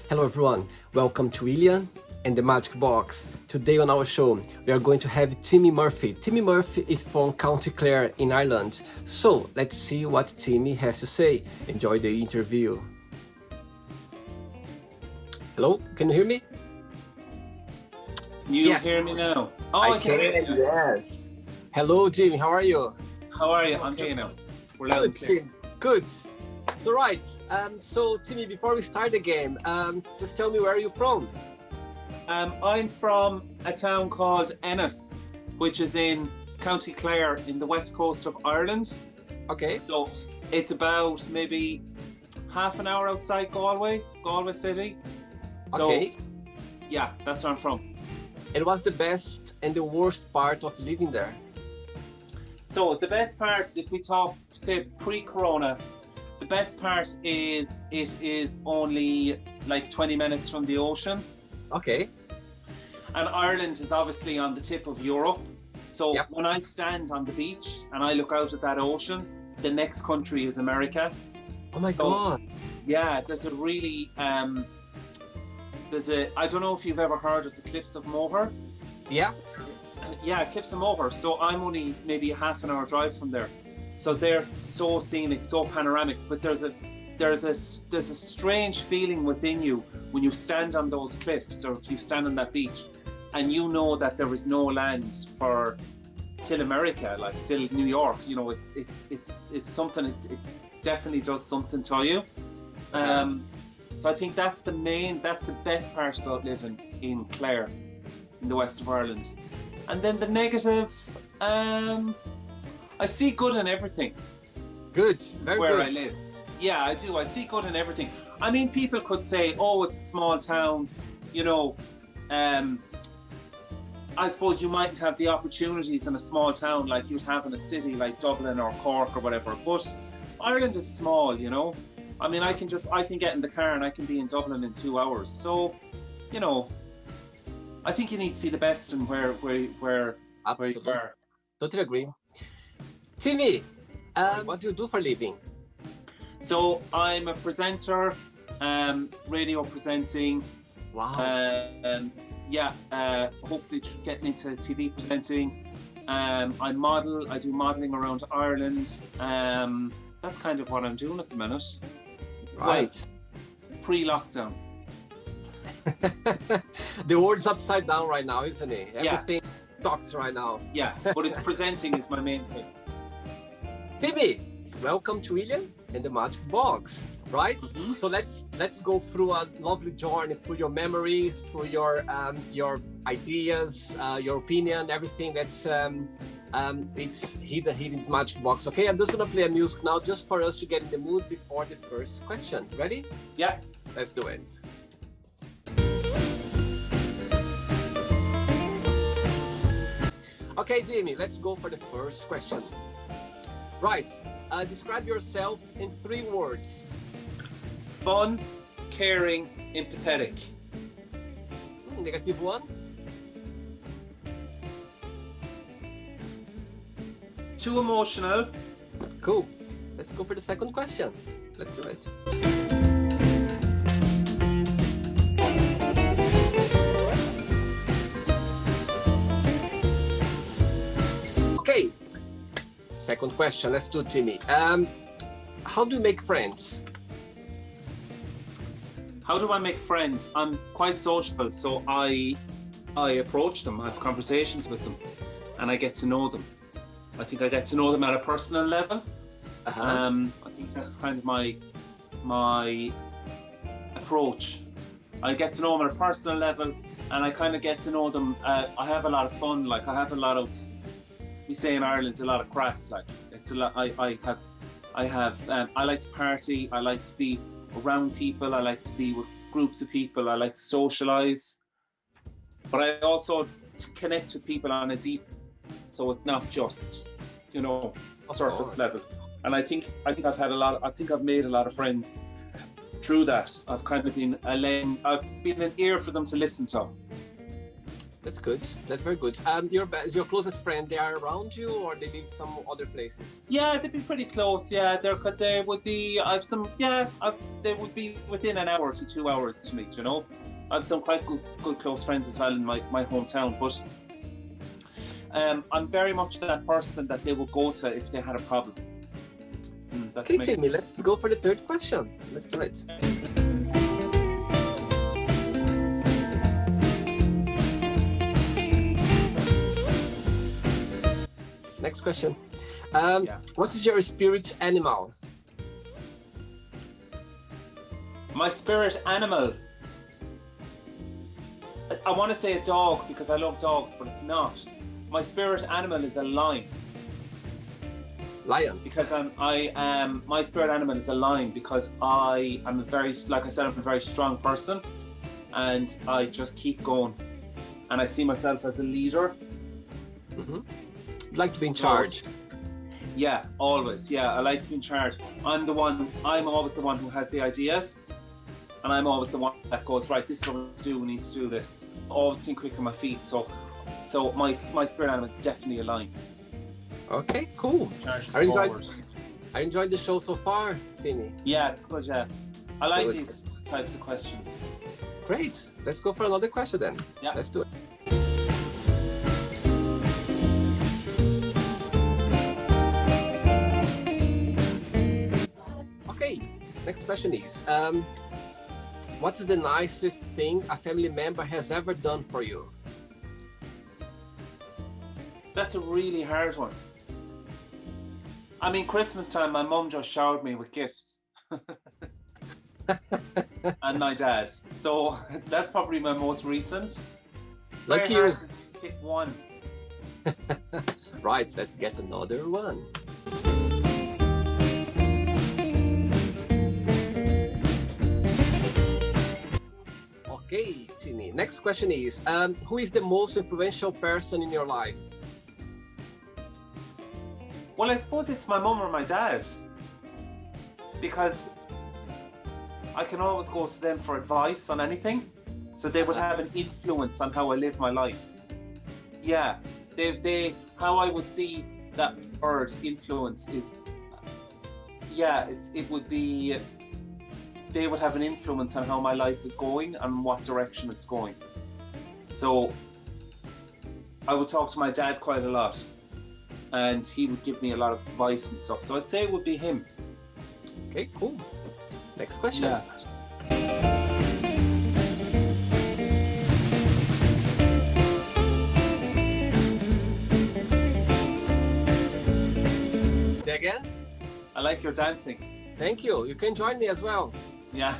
Hello everyone, welcome to William and the Magic Box. Today on our show we are going to have Timmie Murphy. Timmie Murphy is from County Clare in Ireland. So let's see what Timmie has to say. Enjoy the interview. Hello, can you hear me? You hear me now? Oh, I can hear you. Yes. Hello Timmie, how are you? How are you? I'm here now. We're loud and clear. Good. So right, so Timmie, before we start the game, just tell me, where are you from? I'm from a town called Ennis, which is in County Clare in the west coast of Ireland. Okay. So it's about maybe half an hour outside Galway City. So, okay. Yeah, that's where I'm from. And what's the best and the worst part of living there? So the best part, if we talk, say, pre-corona, the best part is it is only like 20 minutes from the ocean. Okay. And Ireland is obviously on the tip of Europe. So Yep. when I stand on the beach and I look out at that ocean, the next country is America. Oh my God. Yeah, there's a really, I don't know if you've ever heard of the Cliffs of Moher. Yes. Yeah, Cliffs of Moher. So I'm only maybe a half an hour drive from there. So they're so scenic, so panoramic, but there's a strange feeling within you when you stand on those cliffs, or if you stand on that beach, and you know that there is no land till America, like till New York. You know, it's something. It definitely does something to you. So I think that's the best part about living in Clare, in the west of Ireland. And then the negative, I see good in everything. Good, very where good. I live. Yeah, I do. I see good in everything. I mean, people could say, oh, it's a small town, you know. I suppose you might have the opportunities in a small town like you'd have in a city like Dublin or Cork or whatever. But Ireland is small, you know. I mean, I can get in the car and I can be in Dublin in 2 hours. So, you know, I think you need to see the best in where you are. Totally agree. Timmie, what do you do for a living? So I'm a presenter, radio presenting. Wow. Hopefully getting into TV presenting. I model. I do modelling around Ireland. That's kind of what I'm doing at the minute. Right. Well, pre-lockdown. The world's upside down right now, isn't it? Yeah. Everything sucks right now. Yeah, but it's presenting is my main thing. Timmie, welcome to William and the Magic Box, right? Mm-hmm. So let's go through a lovely journey through your memories, through your ideas, your opinion, everything that's it's hidden in this Magic Box. Okay, I'm just gonna play a music now just for us to get in the mood before the first question. Ready? Yeah. Let's do it. Okay, Timmie, let's go for the first question. Right, describe yourself in 3 words. Fun, caring, empathetic. Negative 1. Too emotional. Cool. Let's go for the second question. Let's do it. Okay. Second question. Let's do Timmie. How do you make friends? How do I make friends? I'm quite sociable, so I approach them. I have conversations with them, and I get to know them. I think I get to know them at a personal level. I think that's kind of my approach. I get to know them at a personal level, and I kind of get to know them. I have a lot of fun. Like I have a lot of, we say in Ireland, a lot of crack. Like it's a lot. I like to party. I like to be around people. I like to be with groups of people. I like to socialize, but I also connect with people on a deep. So it's not just, you know, surface level. And I think I've made a lot of friends through that. I've kind of been I've been an ear for them to listen to. That's good. That's very good. Your closest friend, they are around you, or they live some other places? Yeah, they'd be pretty close. Yeah, they would be. I've some. Yeah, they would be within an hour to 2 hours to meet. You know, I've some quite good close friends as well in my hometown. But I'm very much that person that they would go to if they had a problem. Okay, Timmie, let's go for the third question. Let's do it. Next question. What is your spirit animal? My spirit animal. I want to say a dog because I love dogs, but it's not. My spirit animal is a lion. Lion. Because my spirit animal is a lion because I am like I said, I'm a very strong person, and I just keep going, and I see myself as a leader. Mm-hmm. Like to be in charge. Yeah, always. Yeah, I like to be in charge. I'm always the one who has the ideas, and I'm always the one that goes, right, this is what we need to do, we need to do this. Always think quick on my feet. So my spirit animal is definitely a lion. Okay, cool. I enjoyed the show so far, Timmie. Yeah, it's good, yeah. I like these types of questions. Great. Let's go for another question then. Yeah. Let's do it. Next question is, what is the nicest thing a family member has ever done for you? That's a really hard one. I mean, Christmas time, my mum just showered me with gifts. And my dad. So that's probably my most recent. Like you. Pick one. Right, let's get another one. Okay, Timmie. Next question is, who is the most influential person in your life? Well, I suppose it's my mum or my dad. Because I can always go to them for advice on anything. So they would have an influence on how I live my life. Yeah, how I would see that word influence is, it would be, they would have an influence on how my life is going and what direction it's going. So I would talk to my dad quite a lot, and he would give me a lot of advice and stuff. So I'd say it would be him. Okay, cool. Next question. Yeah. Say again? I like your dancing. Thank you. You can join me as well. Yeah.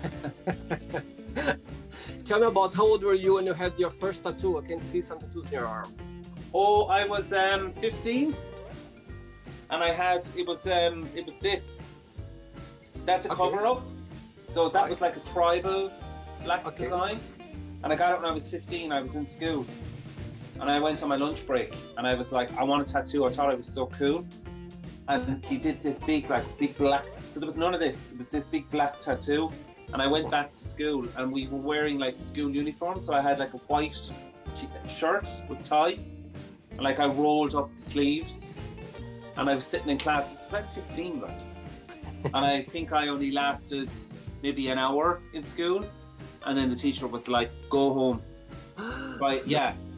Tell me about how old were you when you had your first tattoo? I can see some tattoos in your arms. Oh, I was 15, and I had it was this. That's a cover up. So that was like a tribal black design, and I got it when I was 15. I was in school, and I went on my lunch break, and I was like, I want a tattoo. I thought I was so cool. And he did this big black, there was none of this. It was this big black tattoo. And I went back to school, and we were wearing like school uniforms. So I had like a white shirt with tie, and like I rolled up the sleeves, and I was sitting in class. I was about 15, right? And I think I only lasted maybe an hour in school. And then the teacher was like, go home. So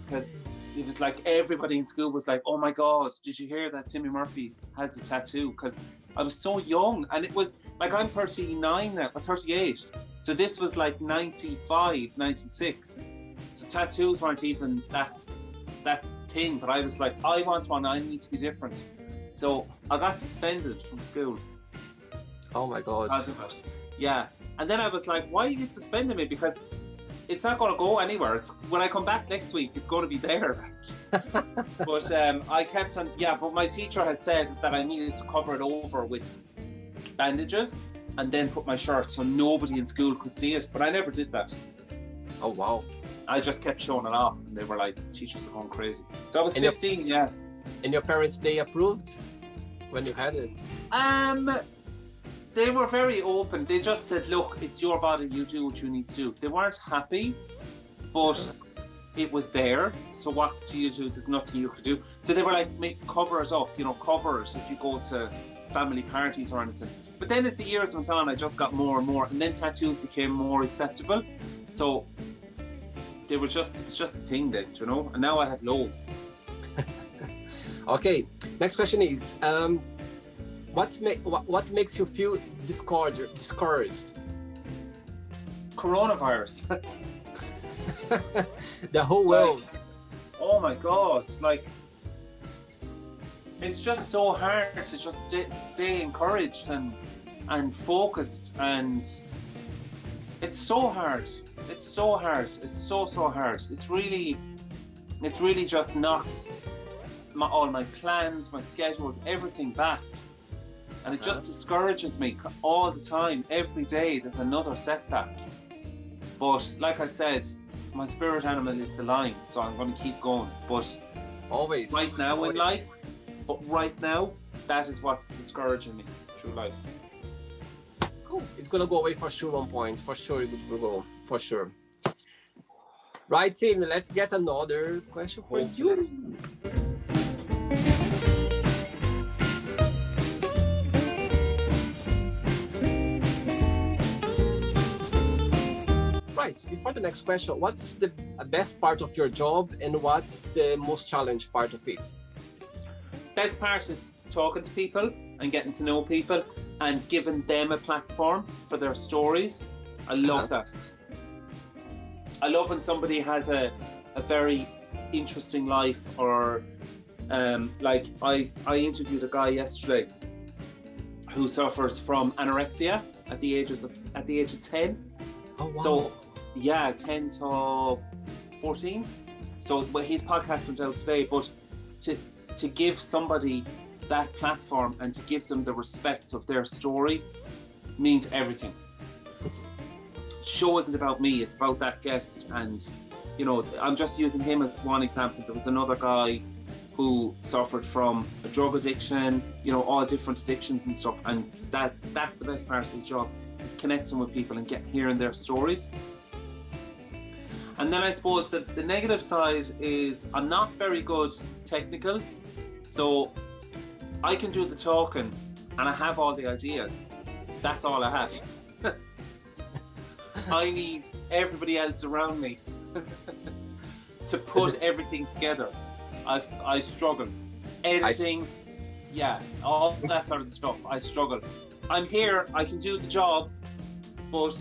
because it was like everybody in school was like, oh my God, did you hear that Timmie Murphy has a tattoo? Because I was so young, and it was like, I'm 39 now, or 38. So this was like 95, 96. So tattoos weren't even that thing, but I was like, I want one, I need to be different. So I got suspended from school. Oh my God. Yeah. And then I was like, why are you suspending me? Because it's not going to go anywhere. When I come back next week, it's going to be there. But I kept on, but my teacher had said that I needed to cover it over with bandages and then put my shirt so nobody in school could see it. But I never did that. Oh, wow. I just kept showing it off, and they were like, teachers are going crazy. So I was 15, yeah. And your parents, they approved when you had it? They were very open. They just said, look, it's your body, you do what you need to do. They weren't happy, but it was there. So what do you do? There's nothing you could do. So they were like, cover it up, cover it if you go to family parties or anything. But then as the years went on, I just got more and more, and then tattoos became more acceptable. So they were it's just a thing then, and now I have loads. Okay, next question is, what makes you feel discouraged? Coronavirus. The whole world. Oh my God, it's just so hard to just stay encouraged and focused, and it's so hard. It's so hard. It's so hard. It's really just knocks all my plans, my schedules, everything back. And it just discourages me all the time. Every day there's another setback. But like I said, my spirit animal is the lion, so I'm going to keep going. But always right now in life, that is what's discouraging me through life. Cool. It's gonna go away for sure. 1 point for sure. It will go for sure. Right, Tim. Let's get another question for you. Right, before the next question, what's the best part of your job and what's the most challenging part of it? Best part is talking to people and getting to know people and giving them a platform for their stories. I love that. I love when somebody has a very interesting life, or like I interviewed a guy yesterday who suffers from anorexia at the age of 10. Oh, wow. So yeah, 10 to 14. So his podcast went out today, but to give somebody that platform and to give them the respect of their story means everything. Show isn't about me, it's about that guest. And I'm just using him as one example. There was another guy who suffered from a drug addiction, all different addictions and stuff, and that's the best part of the job, is connecting with people and hearing their stories. And then I suppose the negative side is I'm not very good technical, so I can do the talking and I have all the ideas. That's all I have. I need everybody else around me to put everything together. I struggle. Editing, all that sort of stuff, I struggle. I'm here, I can do the job, but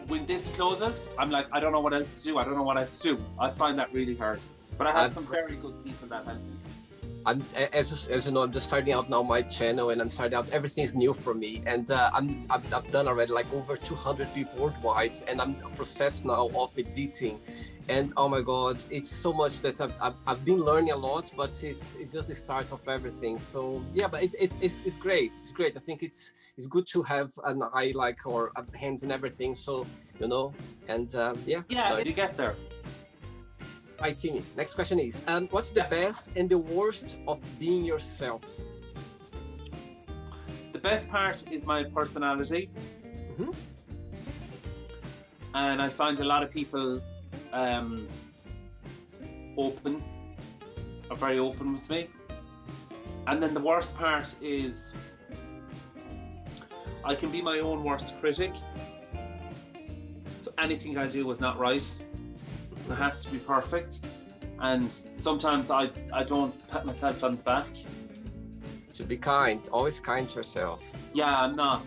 when this closes, I'm like, I don't know what else to do. I don't know what I have to do. I find that really hard. But I have some very good people that help me. As you know, I'm just starting out now my channel, and I'm starting out. Everything is new for me, and I've done already like over 200 people worldwide, and I'm in the process now of editing. And oh my God, it's so much that I've been learning a lot, but it's just the start of everything. So yeah, but it's great. It's great. I think it's good to have an eye or hands in everything. So and yeah, you get there. Right, Timmie. Next question is, what's the best and the worst of being yourself? The best part is my personality. Mm-hmm. And I find a lot of people are very open with me. And then the worst part is I can be my own worst critic. So anything I do is not right. It has to be perfect, and sometimes I don't pat myself on the back. Should be kind, always kind to yourself. Yeah, I'm not.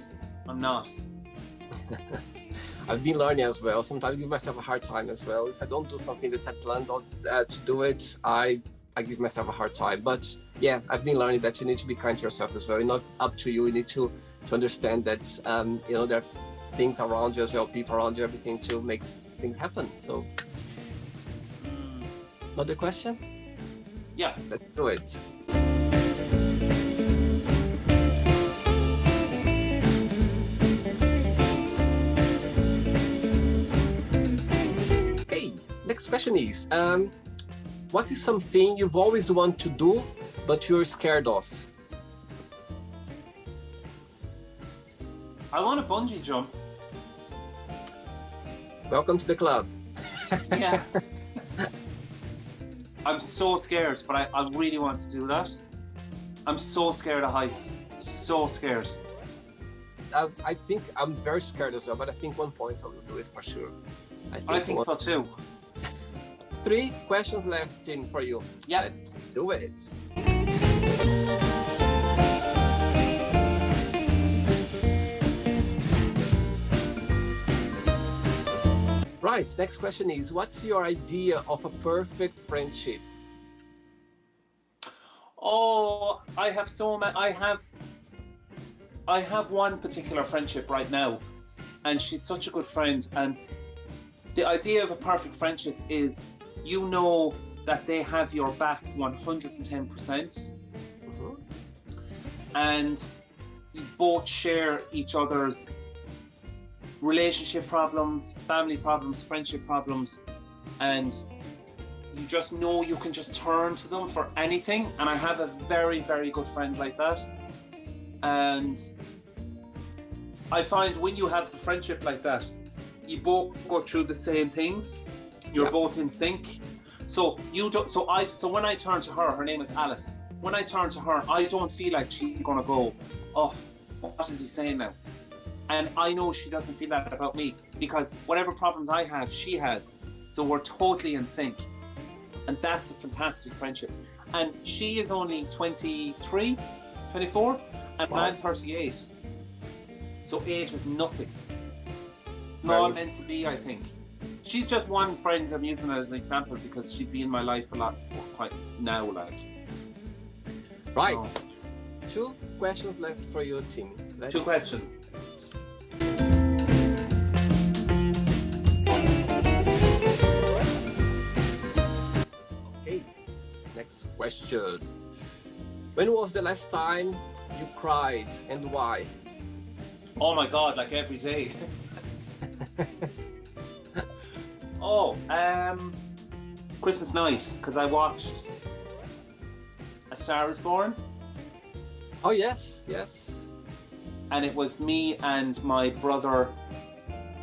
I've been learning as well. Sometimes I give myself a hard time as well. If I don't do something that I planned to do it, I give myself a hard time. But yeah, I've been learning that you need to be kind to yourself as well. It's not up to you. You need to understand that there are things around you as well, people around you, everything to make things happen. So. Another question? Yeah. Let's do it. Okay, next question is, what is something you've always wanted to do, but you're scared of? I want a bungee jump. Welcome to the club. Yeah. I'm so scared, but I really want to do that. I'm so scared of heights. So scared. I think I'm very scared as well, but I think one point I will do it for sure. I think so too. 3 questions left, Tim, for you. Yeah. Let's do it. Right, next question is, what's your idea of a perfect friendship? Oh, I have so many. I have one particular friendship right now, and she's such a good friend. And the idea of a perfect friendship is, you know that they have your back 110%, and you both share each other's relationship problems, family problems, friendship problems, and you just know you can just turn to them for anything. And I have a very, very good friend like that. And I find when you have a friendship like that, you both go through the same things. You're both in sync. So when I turn to her name is Alice. When I turn to her, I don't feel like she's gonna go, oh, what is he saying now? And I know she doesn't feel that about me, because whatever problems I have, she has. So we're totally in sync. And that's a fantastic friendship. And she is only 23, 24, and I'm 38. So age is nothing. Not meant to be, I think. She's just one friend. I'm using her as an example because she'd be in my life a lot quite now, like. Right. So. 2 questions left for you, Tim. 2 questions. Okay. Next question. When was the last time you cried and why? Oh my God, like every day. Christmas night, because I watched A Star Is Born. Oh yes, yes. And it was me and my brother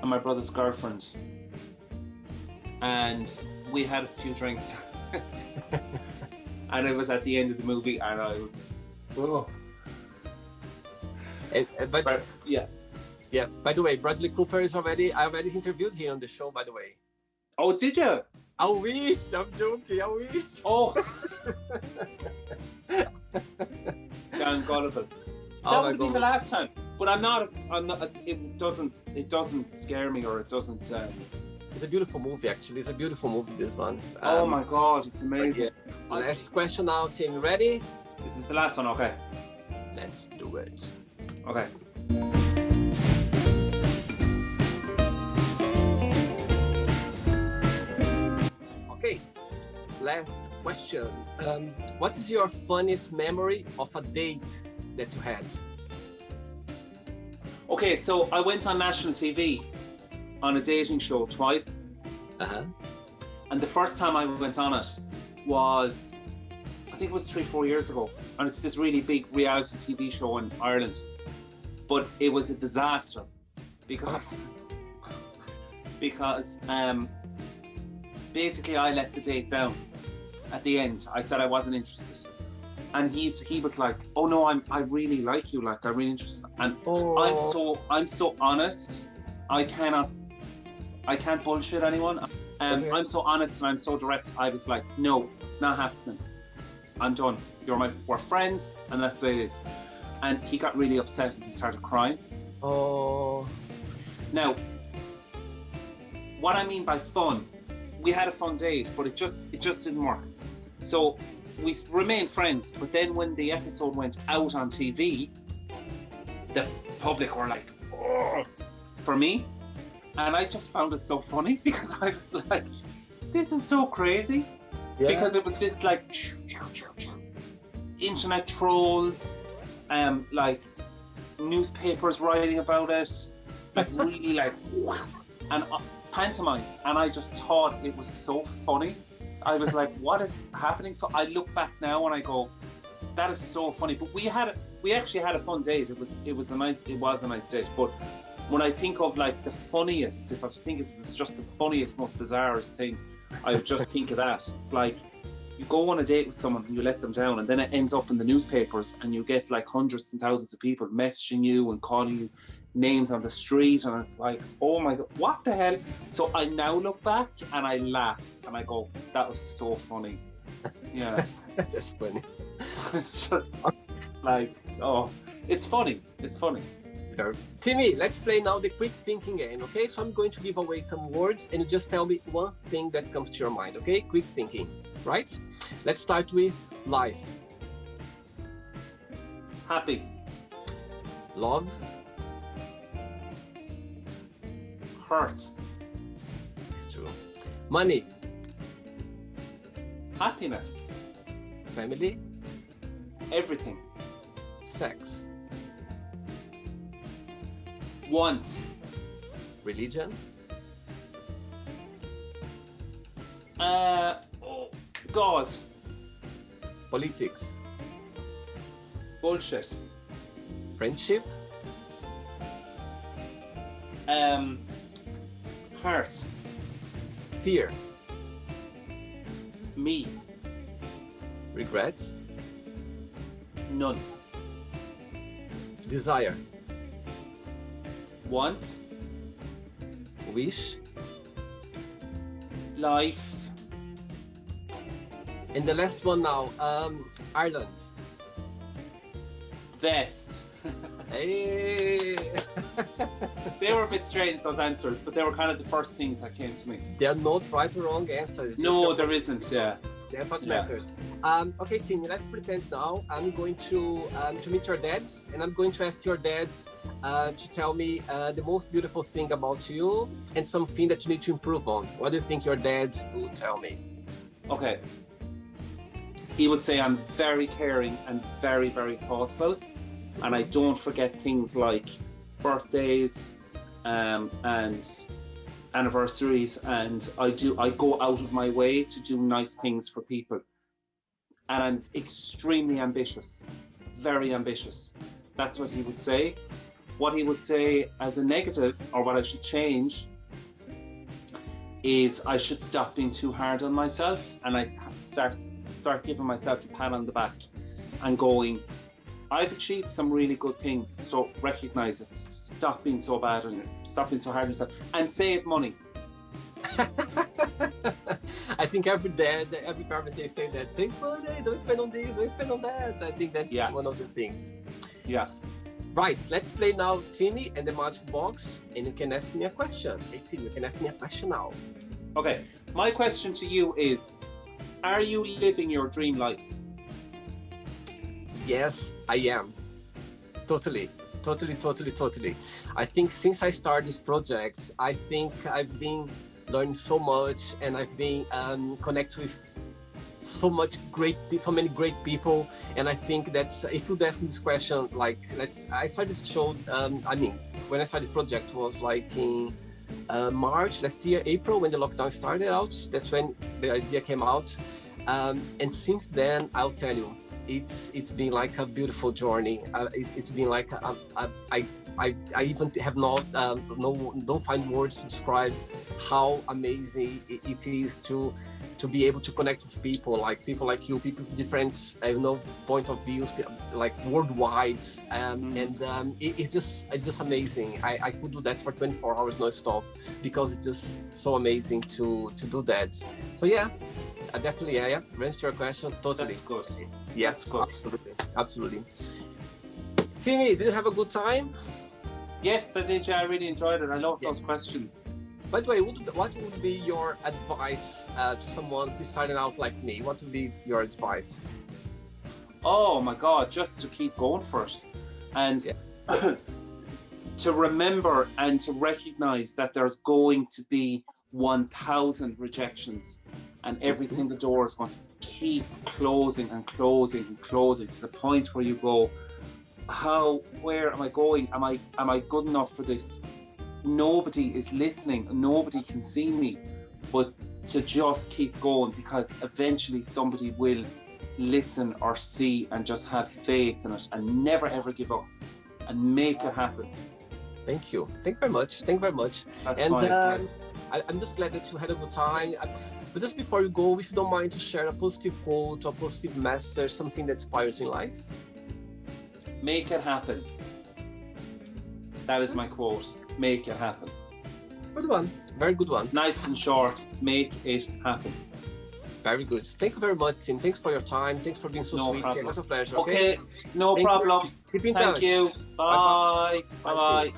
and my brother's girlfriend. And we had a few drinks. And it was at the end of the movie, and yeah. By the way, Bradley Cooper I already interviewed him on the show, by the way. Oh, did you? I wish. I'm joking. I wish. Oh. Down gullible. That would be the last time. But I'm not. It doesn't scare me, or it doesn't. It's a beautiful movie, actually. It's a beautiful movie, this one. Oh my God, it's amazing. Yeah. Last question now, Tim. Ready? This is the last one, okay. Let's do it. Okay. Okay, last question. What is your funniest memory of a date that you had? Okay, so I went on national TV on a dating show twice. And the first time I went on it was, I think it was 3-4 years ago. And it's this really big reality TV show in Ireland. But it was a disaster because basically I let the date down at the end. I said I wasn't interested. And he was like, oh no, I really like you, like I'm really interested. And I'm so honest. I can't bullshit anyone. I'm so honest and I'm so direct. I was like, no, it's not happening. I'm done. We're friends, and that's the way it is. And he got really upset and he started crying. Oh. Now, what I mean by fun, we had a fun date, but it just didn't work. So we remained friends, but then when the episode went out on TV, the public were like, oh, for me. And I just found it so funny because I was like, this is so crazy. Yeah. Because it was this like internet trolls, like newspapers writing about it, like really like, and pantomime. And I just thought it was so funny. I was like, what is happening? So I look back now and I go, that is so funny. But we actually had a fun date. It was a nice date. But when I think of like the funniest, if I was thinking it was just the funniest, most bizarrest thing, I would just think of that. It's like you go on a date with someone and you let them down, and then it ends up in the newspapers, and you get like hundreds and thousands of people messaging you and calling you names on the street, and it's like, oh my God, what the hell? So I now look back and I laugh and I go, that was so funny. Yeah. That's funny. It's just like, oh, it's funny. It's funny. Timmie, let's play now the quick thinking game, okay? So I'm going to give away some words and you just tell me one thing that comes to your mind, okay? Quick thinking, right? Let's start with life. Happy. Love. Hurt. It's true. Money. Happiness. Family. Everything. Sex. Want. Religion. Oh, God. Politics. Bullshit. Friendship. Heart. Fear. Me. Regret. None. Desire. Want. Wish. Life. And the last one now, Ireland. Best. Hey! They were a bit strange, those answers, but they were kind of the first things that came to me. They're not right or wrong answers. No, there isn't, yeah. That's what Yeah. matters. Okay, Timmie, let's pretend now I'm going to meet your dad, and I'm going to ask your dad to tell me the most beautiful thing about you and something that you need to improve on. What do you think your dad will tell me? Okay. He would say I'm very caring and very, very thoughtful, and I don't forget things like birthdays and anniversaries, and I go out of my way to do nice things for people. And I'm extremely ambitious, very ambitious. That's what he would say. What he would say as a negative, or what I should change, is I should stop being too hard on myself, and I have to start giving myself a pat on the back and going, I've achieved some really good things, so recognize it. Stop being so bad on it. Stop being so hard on yourself, and save money. I think every dad, every parent, they say that. Save money, don't spend on this, don't spend on that. I think that's one of the things. Yeah. Right, let's play now Timmie and the magic box, and you can ask me a question. Hey Timmie, you can ask me a question now. Okay, my question to you is, are you living your dream life? Yes, I am. Totally. I think since I started this project, I think I've been learning so much, and I've been connected with so many great people. And I think that if you'd ask me this question, like, I started this show, when I started the project was like in March last year, April, when the lockdown started out. That's when the idea came out. And since then, I'll tell you, it's been like a beautiful journey. It's been like I even have don't find words to describe how amazing it is to be able to connect with people like you, people with different point of views, like worldwide, and it's just amazing. I could do that for 24 hours non-stop because it's just so amazing to do that. So yeah, definitely, yeah. Answer your question, totally. That's good. Yes, That's good. absolutely. Timmie, did you have a good time? Yes, I did. Yeah, I really enjoyed it. I love those questions. By the way, what would be your advice to someone who's starting out like me? What would be your advice? Oh my God, just to keep going for it. And to remember and to recognize that there's going to be 1,000 rejections, and every single door is going to keep closing and closing and closing to the point where you go, where am I going? Am I good enough for this? Nobody is listening, nobody can see me, but to just keep going, because eventually somebody will listen or see, and just have faith in it and never ever give up and make it happen. Thank you very much. That's I'm just glad that you had a good time. But just before you go, if you don't mind to share a positive quote or positive message, something that inspires in life. Make it happen. That is my quote. Make it happen. Good one. Very good one. Nice and short. Make it happen. Very good. Thank you very much, Tim. Thanks for your time. Thanks for being so sweet. Problem. It was a pleasure. Okay, no Thank problem. You. Keep in Thank touch. you. Bye. Bye. Bye.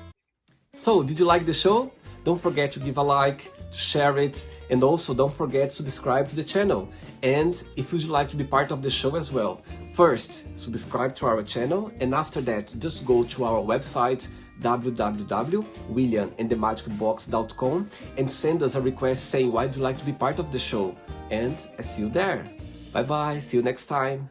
So, did you like the show? Don't forget to give a like, share it, and also don't forget to subscribe to the channel. And if you'd like to be part of the show as well, first, subscribe to our channel, and after that, just go to our website, www.williamandthemagicbox.com, and send us a request saying why you'd like to be part of the show. And I see you there. Bye bye, see you next time.